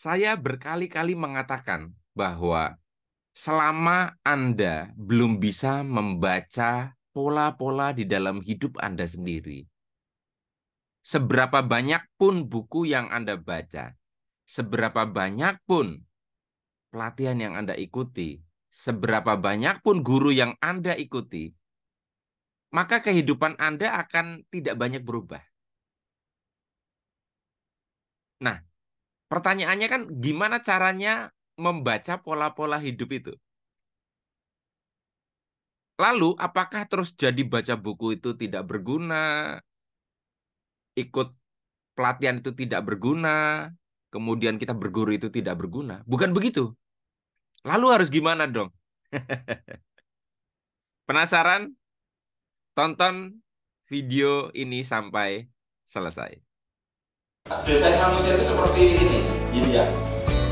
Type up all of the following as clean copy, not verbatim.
Saya berkali-kali mengatakan bahwa selama Anda belum bisa membaca pola-pola di dalam hidup Anda sendiri, seberapa banyak pun buku yang Anda baca, seberapa banyak pun pelatihan yang Anda ikuti, seberapa banyak pun guru yang Anda ikuti, maka kehidupan Anda akan tidak banyak berubah. Nah, pertanyaannya kan gimana caranya membaca pola-pola hidup itu? Lalu, apakah terus jadi baca buku itu tidak berguna, ikut pelatihan itu tidak berguna, kemudian kita berguru itu tidak berguna? Bukan begitu. Lalu harus gimana dong? Penasaran? Tonton video ini sampai selesai. Desain manusia itu seperti ini, gitu ya.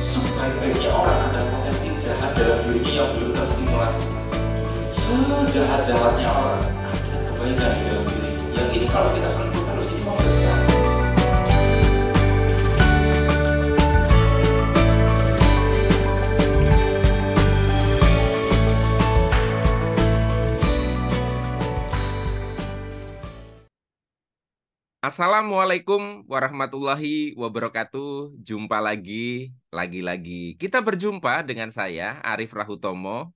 Sebaik-baiknya orang ada potensi jahat dalam dirinya yang belum terstimulasi. Sejahat-jahatnya orang ada kebaikan di dalam dirinya. Yang ini kalau kita sentuh terus ini mau besar. Assalamualaikum warahmatullahi wabarakatuh. Jumpa lagi-lagi. Kita berjumpa dengan saya, Arif Rahutomo,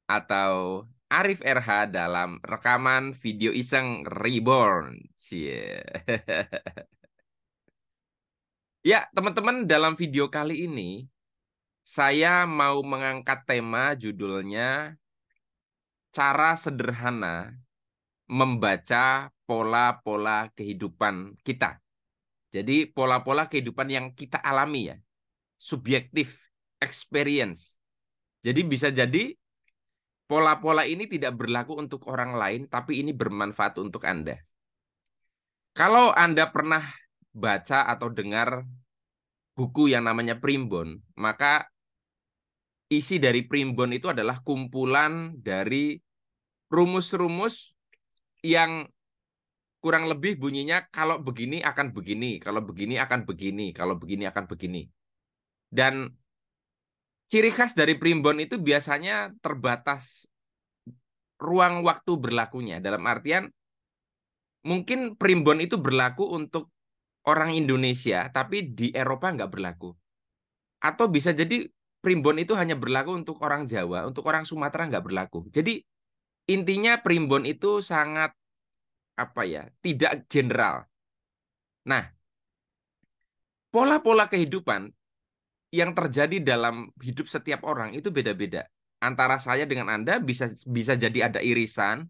atau Arif RH dalam rekaman video iseng Reborn. Cie. Ya, teman-teman, dalam video kali ini, saya mau mengangkat tema judulnya Cara Sederhana Membaca Pola-Pola Kehidupan Kita. Jadi pola-pola kehidupan yang kita alami ya, subjektif, experience. Jadi bisa jadi pola-pola ini tidak berlaku untuk orang lain, tapi ini bermanfaat untuk Anda. Kalau Anda pernah baca atau dengar buku yang namanya Primbon, maka isi dari Primbon itu adalah kumpulan dari rumus-rumus yang kurang lebih bunyinya kalau begini akan begini, kalau begini akan begini, kalau begini akan begini. Dan ciri khas dari primbon itu biasanya terbatas ruang waktu berlakunya. Dalam artian, mungkin primbon itu berlaku untuk orang Indonesia, tapi di Eropa nggak berlaku. Atau bisa jadi primbon itu hanya berlaku untuk orang Jawa, untuk orang Sumatera nggak berlaku. Jadi intinya primbon itu sangat, apa ya, tidak general. Nah, pola-pola kehidupan yang terjadi dalam hidup setiap orang itu beda-beda. Antara saya dengan Anda bisa bisa jadi ada irisan,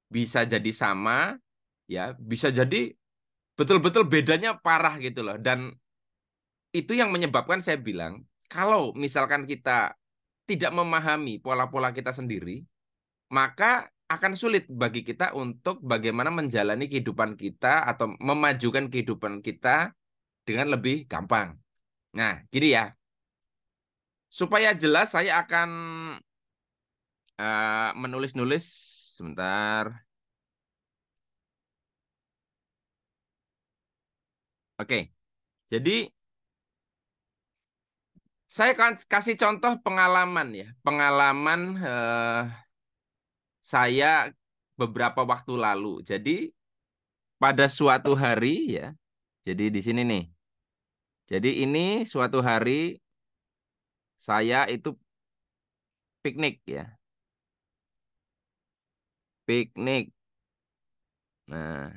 bisa jadi sama, ya, bisa jadi betul-betul bedanya parah gitu loh. Dan itu yang menyebabkan saya bilang, kalau misalkan kita tidak memahami pola-pola kita sendiri, maka akan sulit bagi kita untuk bagaimana menjalani kehidupan kita atau memajukan kehidupan kita dengan lebih gampang. Nah, gini ya, supaya jelas saya akan menulis-nulis sebentar. Oke, jadi saya akan kasih contoh pengalaman ya, pengalaman saya beberapa waktu lalu. Jadi pada suatu hari ya, jadi di sini nih. Jadi ini suatu hari saya itu piknik ya, piknik. Nah,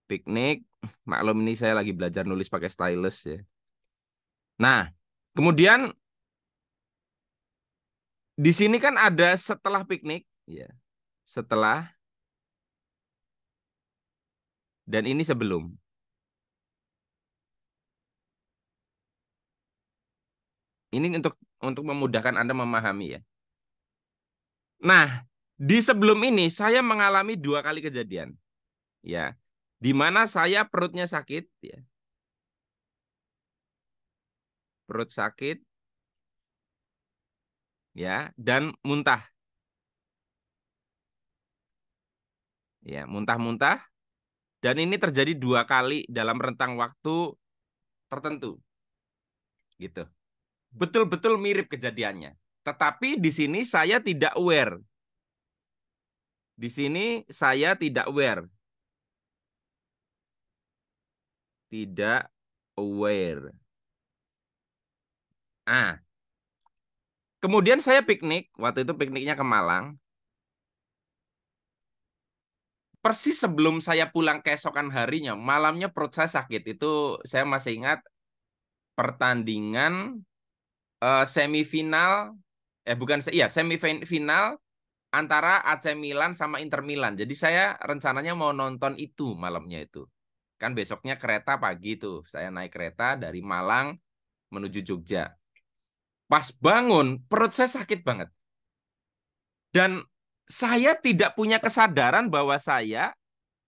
piknik. Maklum ini saya lagi belajar nulis pakai stylus ya. Nah, kemudian di sini kan ada setelah piknik ya, setelah dan ini sebelum. Ini untuk memudahkan Anda memahami ya. Nah, di sebelum ini saya mengalami dua kali kejadian, ya, di mana saya perutnya sakit, ya, perut sakit, ya, dan muntah, ya, muntah-muntah, dan ini terjadi dua kali dalam rentang waktu tertentu. gitu. Betul-betul mirip kejadiannya. Tetapi di sini saya tidak aware. Di sini saya tidak aware. Tidak aware. Ah, kemudian saya piknik. Waktu itu pikniknya ke Malang. Persis sebelum saya pulang keesokan harinya, malamnya perut saya sakit. Itu saya masih ingat pertandingan semifinal. Bukan, iya semifinal antara AC Milan sama Inter Milan. Jadi saya rencananya mau nonton itu malamnya itu. Kan besoknya kereta pagi tuh. Saya naik kereta dari Malang menuju Jogja. Pas bangun, perut saya sakit banget. Dan saya tidak punya kesadaran bahwa saya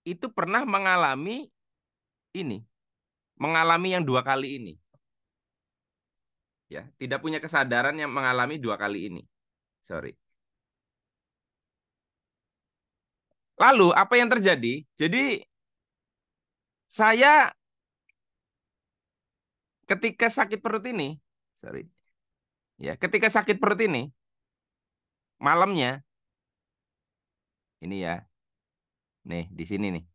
itu pernah mengalami ini. Mengalami yang 2 kali ini. Ya, tidak punya kesadaran yang mengalami 2 kali ini. Sorry. Lalu apa yang terjadi? Jadi saya ketika sakit perut ini, sorry. Ya, ketika sakit perut ini, malamnya, ini ya, nih di sini nih,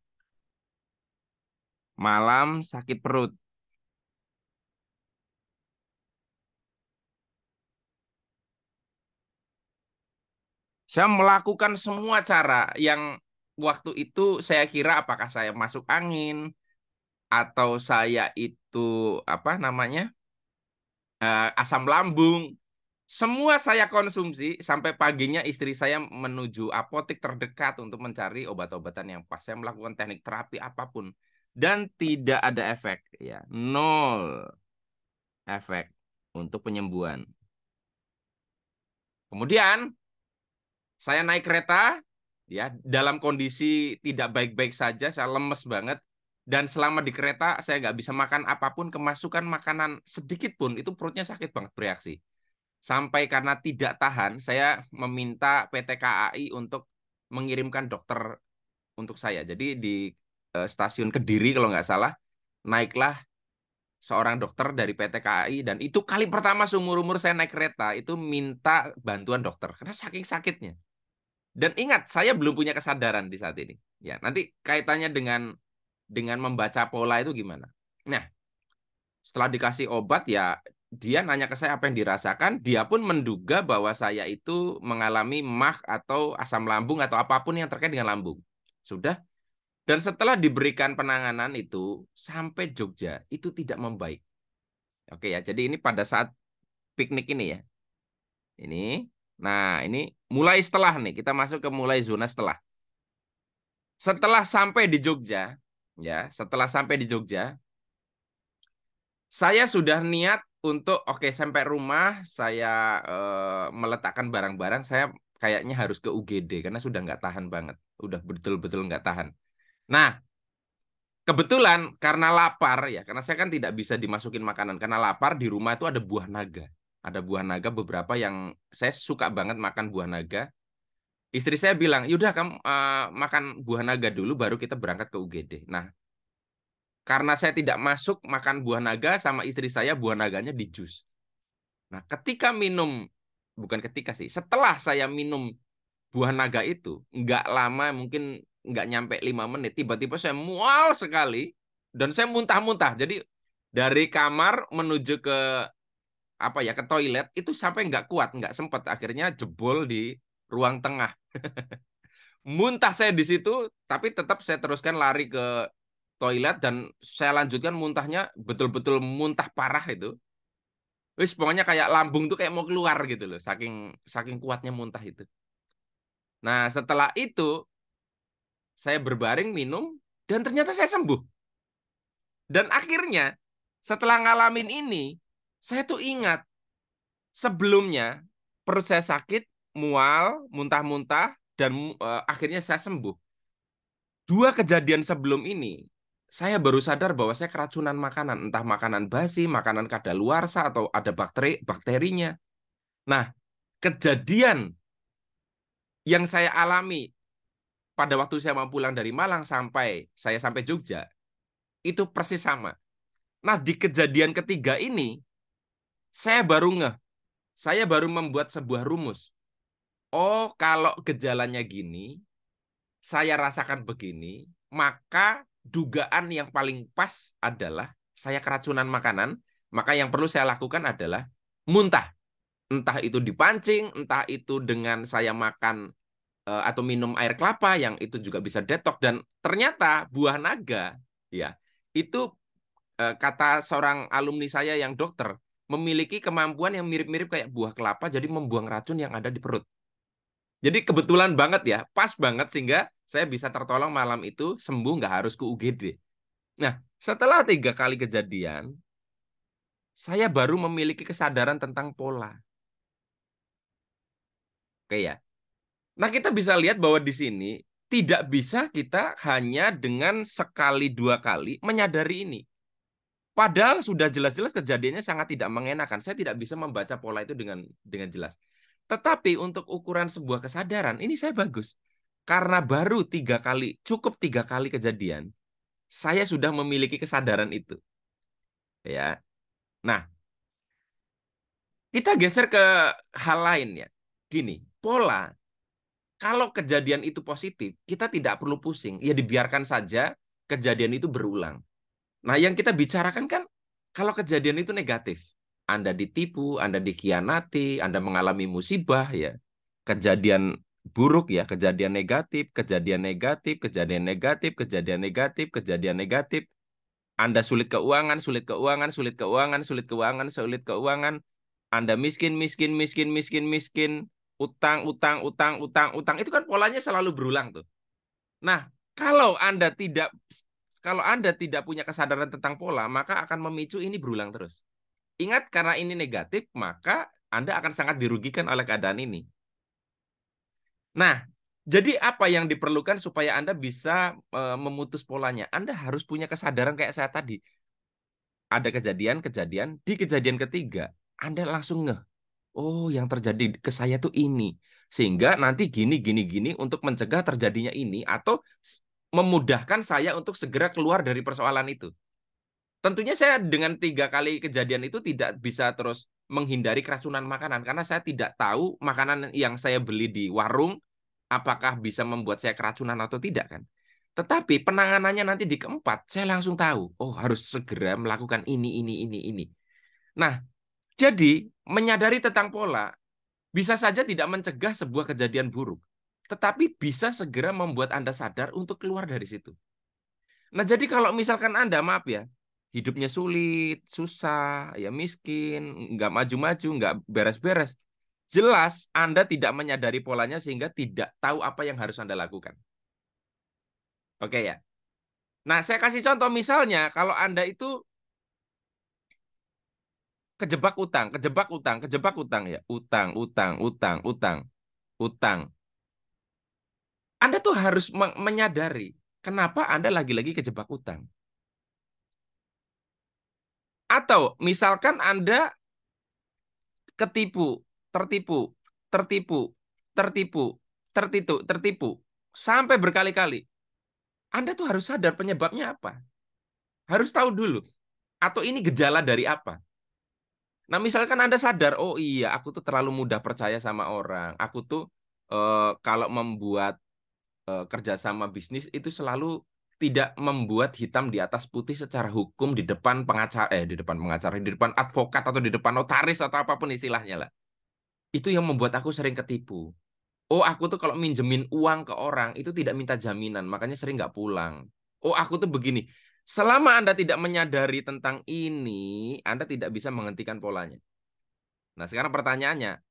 malam sakit perut. Saya melakukan semua cara yang waktu itu saya kira apakah saya masuk angin atau saya itu apa namanya asam lambung. Semua saya konsumsi sampai paginya istri saya menuju apotek terdekat untuk mencari obat-obatan yang pas. Saya melakukan teknik terapi apapun dan tidak ada efek, ya, nol efek untuk penyembuhan. Kemudian saya naik kereta, ya, dalam kondisi tidak baik-baik saja, saya lemes banget. Dan selama di kereta saya nggak bisa makan apapun, kemasukan makanan sedikit pun itu perutnya sakit banget bereaksi. Sampai karena tidak tahan, saya meminta PT KAI untuk mengirimkan dokter untuk saya. Jadi di stasiun Kediri kalau nggak salah, naiklah seorang dokter dari PT KAI dan itu kali pertama seumur-umur saya naik kereta itu minta bantuan dokter karena saking sakitnya. Dan ingat, saya belum punya kesadaran di saat ini. Ya, nanti kaitannya dengan membaca pola itu gimana? Nah, setelah dikasih obat ya dia nanya ke saya apa yang dirasakan, dia pun menduga bahwa saya itu mengalami MAG atau asam lambung atau apapun yang terkait dengan lambung. Sudah. Dan setelah diberikan penanganan itu sampai Jogja itu tidak membaik. Oke ya, jadi ini pada saat piknik ini ya. Ini. Nah, ini mulai setelah nih, kita masuk ke mulai zona setelah. Setelah sampai di Jogja, ya, setelah sampai di Jogja, saya sudah niat untuk oke sampai rumah saya meletakkan barang-barang. Saya kayaknya harus ke UGD karena sudah nggak tahan banget, udah betul-betul nggak tahan. Nah, kebetulan karena lapar ya, karena saya kan tidak bisa dimasukin makanan karena lapar di rumah itu ada buah naga. Ada buah naga beberapa yang saya suka banget makan buah naga. Istri saya bilang, yaudah kamu makan buah naga dulu baru kita berangkat ke UGD. Nah, karena saya tidak masuk makan buah naga sama istri saya buah naganya di jus. Nah, ketika minum, bukan ketika sih, setelah saya minum buah naga itu, nggak lama mungkin nggak nyampe 5 menit, tiba-tiba saya mual sekali dan saya muntah-muntah. Jadi dari kamar menuju ke apa ya ke toilet itu sampai nggak kuat, nggak sempet. Akhirnya jebol di ruang tengah. Muntah saya di situ, tapi tetap saya teruskan lari ke toilet dan saya lanjutkan muntahnya betul-betul muntah parah itu. Wis pokoknya kayak lambung tuh kayak mau keluar gitu loh, saking saking kuatnya muntah itu. Nah, setelah itu saya berbaring minum dan ternyata saya sembuh. Dan akhirnya setelah ngalamin ini, saya tuh ingat sebelumnya perut saya sakit, mual, muntah-muntah dan akhirnya saya sembuh. 2 kejadian sebelum ini, saya baru sadar bahwa saya keracunan makanan, entah makanan basi, makanan kadaluarsa, atau ada bakterinya. Nah, kejadian yang saya alami pada waktu saya mau pulang dari Malang sampai saya sampai Jogja, itu persis sama. Nah, di kejadian ketiga ini, Saya baru ngeh, saya baru membuat sebuah rumus. Oh, kalau gejalanya gini, saya rasakan begini, maka dugaan yang paling pas adalah saya keracunan makanan, maka yang perlu saya lakukan adalah muntah. Entah itu dipancing, entah itu dengan saya makan atau minum air kelapa yang itu juga bisa detox, dan ternyata buah naga ya itu kata seorang alumni saya yang dokter memiliki kemampuan yang mirip-mirip kayak buah kelapa, jadi membuang racun yang ada di perut. Jadi kebetulan banget ya, pas banget sehingga saya bisa tertolong malam itu, sembuh, nggak harus ke UGD. Nah, setelah 3 kali kejadian, saya baru memiliki kesadaran tentang pola. Oke ya. Nah, kita bisa lihat bahwa di sini tidak bisa kita hanya dengan sekali 2 kali menyadari ini. Padahal sudah jelas-jelas kejadiannya sangat tidak mengenakan. Saya tidak bisa membaca pola itu dengan jelas. Tetapi untuk ukuran sebuah kesadaran, ini saya bagus. Karena baru 3 kali, cukup 3 kali kejadian, saya sudah memiliki kesadaran itu. Ya. Nah, kita geser ke hal lain ya. Gini, pola. Kalau kejadian itu positif, kita tidak perlu pusing. Ya dibiarkan saja kejadian itu berulang. Nah, yang kita bicarakan kan kalau kejadian itu negatif. Anda ditipu, Anda dikhianati, Anda mengalami musibah ya. Kejadian buruk ya, kejadian negatif, kejadian negatif, kejadian negatif, kejadian negatif, kejadian negatif. Anda sulit keuangan, sulit keuangan, sulit keuangan, sulit keuangan, sulit keuangan. Anda miskin, miskin, miskin, miskin, miskin, utang, utang, utang, utang, utang. Itu kan polanya selalu berulang tuh. Nah, kalau Anda tidak punya kesadaran tentang pola, maka akan memicu ini berulang terus. Ingat, karena ini negatif, maka Anda akan sangat dirugikan oleh keadaan ini. Nah, jadi apa yang diperlukan supaya Anda bisa memutus polanya? Anda harus punya kesadaran kayak saya tadi. Ada kejadian-kejadian, di kejadian ketiga, Anda langsung ngeh. Oh, yang terjadi ke saya tuh ini. Sehingga nanti gini, gini, gini untuk mencegah terjadinya ini atau memudahkan saya untuk segera keluar dari persoalan itu. Tentunya saya dengan 3 kali kejadian itu tidak bisa terus menghindari keracunan makanan karena saya tidak tahu makanan yang saya beli di warung apakah bisa membuat saya keracunan atau tidak kan. Tetapi penanganannya nanti di keempat, saya langsung tahu, oh harus segera melakukan ini. Nah, jadi menyadari tentang pola bisa saja tidak mencegah sebuah kejadian buruk, tetapi bisa segera membuat Anda sadar untuk keluar dari situ. Nah, jadi kalau misalkan Anda, maaf ya, hidupnya sulit, susah, ya miskin, nggak maju-maju, nggak beres-beres, jelas Anda tidak menyadari polanya sehingga tidak tahu apa yang harus Anda lakukan. Oke ya. Nah, saya kasih contoh misalnya, kalau Anda itu kejebak utang, kejebak utang, kejebak utang ya, utang, utang, utang, utang, utang. Anda tuh harus menyadari kenapa Anda lagi-lagi kejebak utang. Atau misalkan Anda ketipu, tertipu, tertipu, tertipu, tertipu, sampai berkali-kali. Anda tuh harus sadar penyebabnya apa. Harus tahu dulu. Atau ini gejala dari apa. Nah, misalkan Anda sadar, oh iya, aku tuh terlalu mudah percaya sama orang. Aku tuh kalau membuat kerjasama bisnis itu selalu tidak membuat hitam di atas putih secara hukum di depan pengacara, di depan advokat atau di depan notaris atau apapun istilahnya lah. Itu yang membuat aku sering ketipu. Oh, aku tuh kalau minjemin uang ke orang itu tidak minta jaminan, makanya sering nggak pulang. Oh, aku tuh begini. Selama Anda tidak menyadari tentang ini, Anda tidak bisa menghentikan polanya. Nah, sekarang pertanyaannya,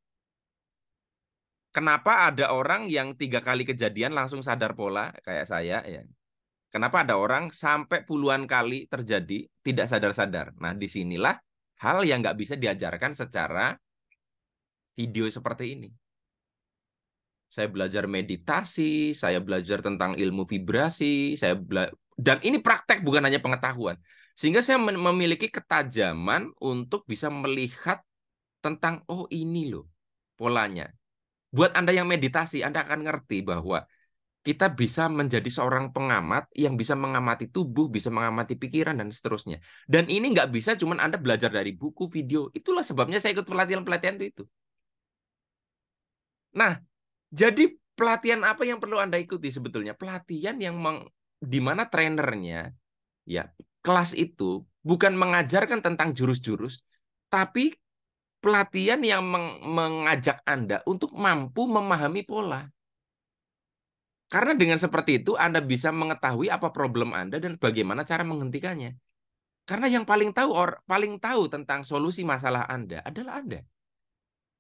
kenapa ada orang yang 3 kali kejadian langsung sadar pola kayak saya ya? Kenapa ada orang sampai puluhan kali terjadi tidak sadar-sadar? Nah, disinilah hal yang nggak bisa diajarkan secara video seperti ini. Saya belajar meditasi, saya belajar tentang ilmu vibrasi, dan ini praktek bukan hanya pengetahuan. Sehingga saya memiliki ketajaman untuk bisa melihat tentang, oh ini loh polanya. Buat Anda yang meditasi, Anda akan ngerti bahwa kita bisa menjadi seorang pengamat yang bisa mengamati tubuh, bisa mengamati pikiran, dan seterusnya. Dan ini nggak bisa cuman Anda belajar dari buku, video. Itulah sebabnya saya ikut pelatihan-pelatihan itu. Nah, jadi pelatihan apa yang perlu Anda ikuti sebetulnya? Pelatihan yang di mana trainernya, ya, kelas itu bukan mengajarkan tentang jurus-jurus, tapi pelatihan yang mengajak Anda untuk mampu memahami pola. Karena dengan seperti itu Anda bisa mengetahui apa problem Anda dan bagaimana cara menghentikannya. Karena yang paling tahu tentang solusi masalah Anda adalah Anda.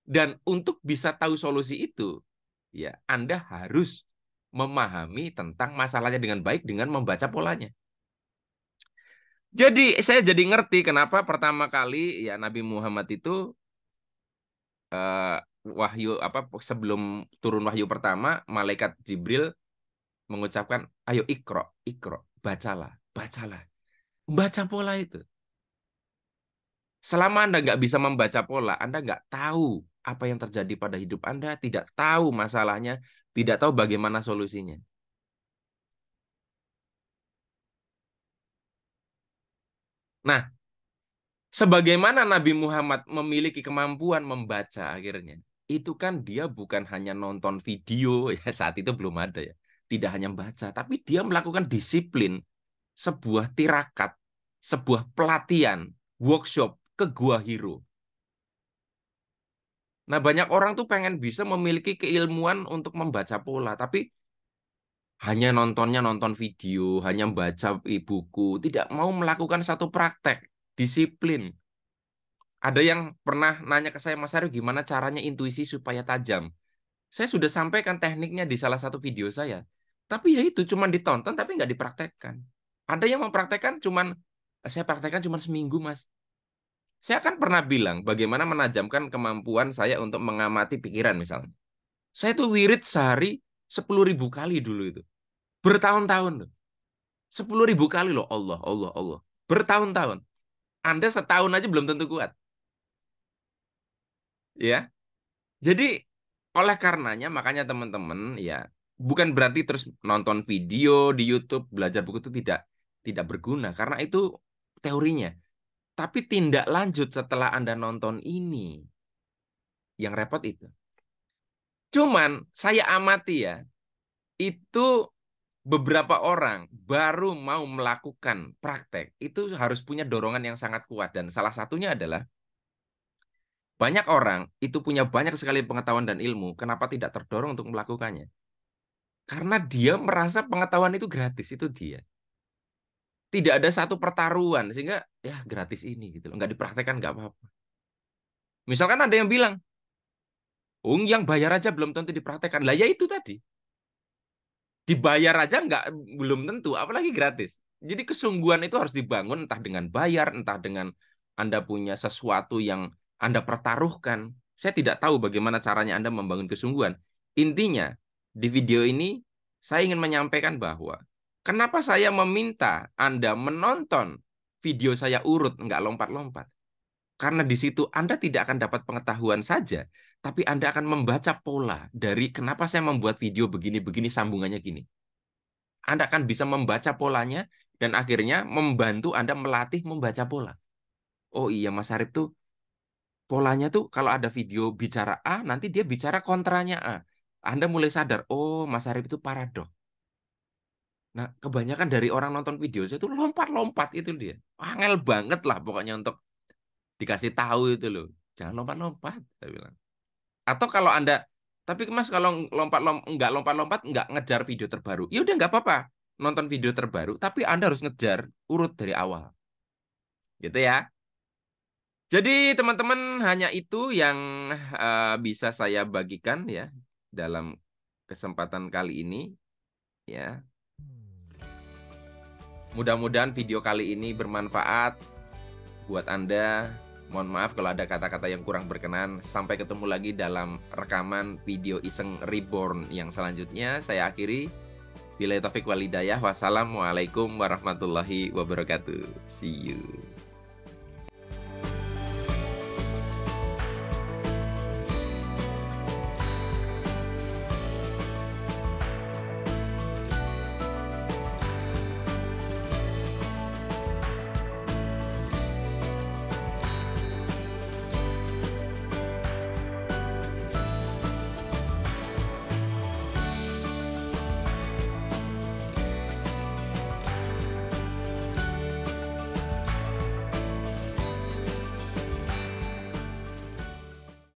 Dan untuk bisa tahu solusi itu, ya Anda harus memahami tentang masalahnya dengan baik dengan membaca polanya. Jadi saya jadi ngerti kenapa pertama kali ya Nabi Muhammad itu wahyu sebelum turun wahyu pertama, malaikat Jibril mengucapkan, ayo ikro, bacalah, bacalah. Baca pola itu. Selama Anda nggak bisa membaca pola, Anda nggak tahu apa yang terjadi pada hidup Anda, tidak tahu masalahnya, tidak tahu bagaimana solusinya. Nah, sebagaimana Nabi Muhammad memiliki kemampuan membaca akhirnya, itu kan dia bukan hanya nonton video, ya saat itu belum ada ya, tidak hanya membaca, tapi dia melakukan disiplin, sebuah tirakat, sebuah pelatihan, workshop ke Gua Hiro. Nah, banyak orang tuh pengen bisa memiliki keilmuan untuk membaca pola, tapi hanya nonton video, hanya membaca buku, tidak mau melakukan satu praktek, disiplin. Ada yang pernah nanya ke saya, Mas Arif, gimana caranya intuisi supaya tajam? Saya sudah sampaikan tekniknya di salah satu video saya. Tapi ya itu, cuma ditonton tapi nggak dipraktekkan. Ada yang mempraktekkan saya praktekkan cuma seminggu, Mas. Saya kan pernah bilang bagaimana menajamkan kemampuan saya untuk mengamati pikiran misalnya. Saya tuh wirid sehari 10.000 kali dulu itu. Bertahun-tahun loh. 10.000 kali loh. Allah, Allah, Allah. Bertahun-tahun. Anda setahun aja belum tentu kuat. Ya. Jadi oleh karenanya makanya teman-teman ya bukan berarti terus nonton video di YouTube, belajar buku itu tidak berguna karena itu teorinya. Tapi tindak lanjut setelah Anda nonton ini yang repot itu. Cuman saya amati ya, itu beberapa orang baru mau melakukan praktek, itu harus punya dorongan yang sangat kuat. Dan salah satunya adalah banyak orang itu punya banyak sekali pengetahuan dan ilmu, kenapa tidak terdorong untuk melakukannya? Karena dia merasa pengetahuan itu gratis, itu dia. Tidak ada satu pertaruhan, sehingga ya gratis ini gitu loh. Nggak dipraktekkan nggak apa-apa. Misalkan ada yang bilang, oh yang bayar aja belum tentu dipraktekkan. Lah ya itu tadi. Dibayar aja belum tentu, apalagi gratis. Jadi kesungguhan itu harus dibangun entah dengan bayar, entah dengan Anda punya sesuatu yang Anda pertaruhkan. Saya tidak tahu bagaimana caranya Anda membangun kesungguhan. Intinya, di video ini saya ingin menyampaikan bahwa kenapa saya meminta Anda menonton video saya urut, nggak lompat-lompat. Karena di situ Anda tidak akan dapat pengetahuan saja, tapi Anda akan membaca pola dari kenapa saya membuat video begini-begini sambungannya gini. Anda akan bisa membaca polanya dan akhirnya membantu Anda melatih membaca pola. Oh iya Mas Arif tuh polanya tuh kalau ada video bicara A, nanti dia bicara kontranya A. Anda mulai sadar, oh Mas Arif itu paradok. Nah, kebanyakan dari orang nonton video saya itu lompat-lompat itu dia. Angel banget lah pokoknya untuk dikasih tahu itu loh. Jangan lompat-lompat, saya bilang. Atau kalau Anda, tapi Mas kalau lompat-lompat, nggak ngejar video terbaru. Ya udah nggak apa-apa. Nonton video terbaru, tapi Anda harus ngejar urut dari awal. Gitu ya. Jadi teman-teman hanya itu yang bisa saya bagikan ya dalam kesempatan kali ini ya. Mudah-mudahan video kali ini bermanfaat buat Anda. Mohon maaf kalau ada kata-kata yang kurang berkenan. Sampai ketemu lagi dalam rekaman video Iseng Reborn yang selanjutnya. Saya akhiri. Billahi taufik wal hidayah. Wassalamualaikum warahmatullahi wabarakatuh. See you.